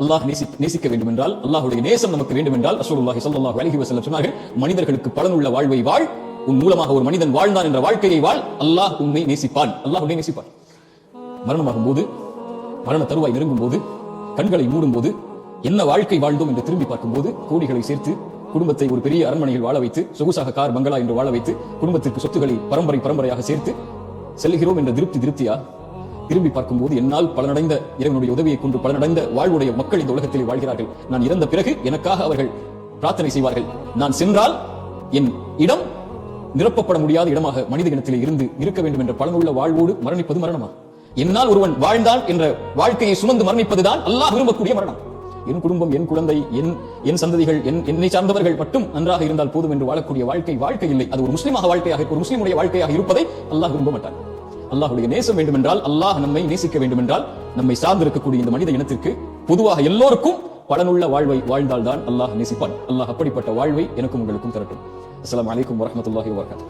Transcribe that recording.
அல்லாஹ் நேசிக்க வேண்டும் என்றால், அல்லாஹ்வுடைய நேசம் நமக்கு வேண்டும் என்றால், ரசூலுல்லாஹி ஸல்லல்லாஹு அலைஹி வஸல்லம் சொன்னார்கள், மனிதர்களுக்கு பலனுள்ள வாழ்வை வாழ், உன் மூலமாக ஒரு மனிதன் வாழ்ந்தான் என்ற வாழ்க்கையை வாழ், அல்லாஹ் உன்னை நேசிப்பான். அல்லாஹ் உன்னை நேசிப்பான். மரணமாகும் போது, மரண தருவாய் நெருங்கும் போது, கண்களை மூடும் போது, என்ன வாழ்க்கை வாழ்ந்தோம் என்று திரும்பி பார்க்கும் போது, கோடிகளை சேர்த்து குடும்பத்தை ஒரு பெரிய அரண்மனையில் வாழ வைத்து, சொகுசாக கார் பங்களா என்று வாழ வைத்து, குடும்பத்திற்கு சொத்துக்களை பரம்பரையாக சேர்த்து செல்கிறோம் என்ற திருப்தியா? திரும்பி பார்க்கும்போது என்னால் பலனடைந்த, இறைவனுடைய உதவியை கொண்டு பலனடைந்த வாழ்வுடைய மக்கள் இந்த உலகத்தில் வாழ்கிறார்கள். நான் இறந்த பிறகு எனக்காக அவர்கள் பிரார்த்தனை செய்வார்கள். நான் சென்றால் என் இடம் நிரப்பப்பட முடியாத இடமாக மனித இனத்திலே இருந்து இருக்க வேண்டும் என்ற பலனுள்ள வாழ்வோடு மரணிப்பது மரணமா? என்னால் ஒருவன் வாழ்ந்தான் என்ற வாழ்க்கையை சுமந்து மரணிப்பதுதான் அல்லாஹ் விரும்பக்கூடிய மரணம். என் குடும்பம், என் குழந்தை, என் சந்ததிகள், என்னை சார்ந்தவர்கள் மட்டும் நன்றாக இருந்தால் போதும் என்று வாழக்கூடிய வாழ்க்கை இல்லை. அது ஒரு முஸ்லிமாக வாழ்க்கையாக, ஒரு முஸ்லிமுடைய வாழ்க்கையாக இருப்பதை அல்லாஹ் விரும்ப மாட்டான். அல்லாஹ்வுடைய நேசம் வேண்டும் என்றால், அல்லாஹ் நம்மை நேசிக்க வேண்டும் என்றால், நம்மை சார்ந்திருக்கக்கூடிய இந்த மனித இனத்திற்கு பொதுவாக எல்லோருக்கும் பலனுள்ள வாழ்வை வாழ்ந்தால்தான் அல்லாஹ் நேசிப்பான். அல்லாஹ் அப்படிப்பட்ட வாழ்வை எனக்கும் உங்களுக்கும் தரட்டும். அஸ்ஸலாமு அலைக்கும் வரஹ்மத்துல்லாஹி வபரகாத்துஹு.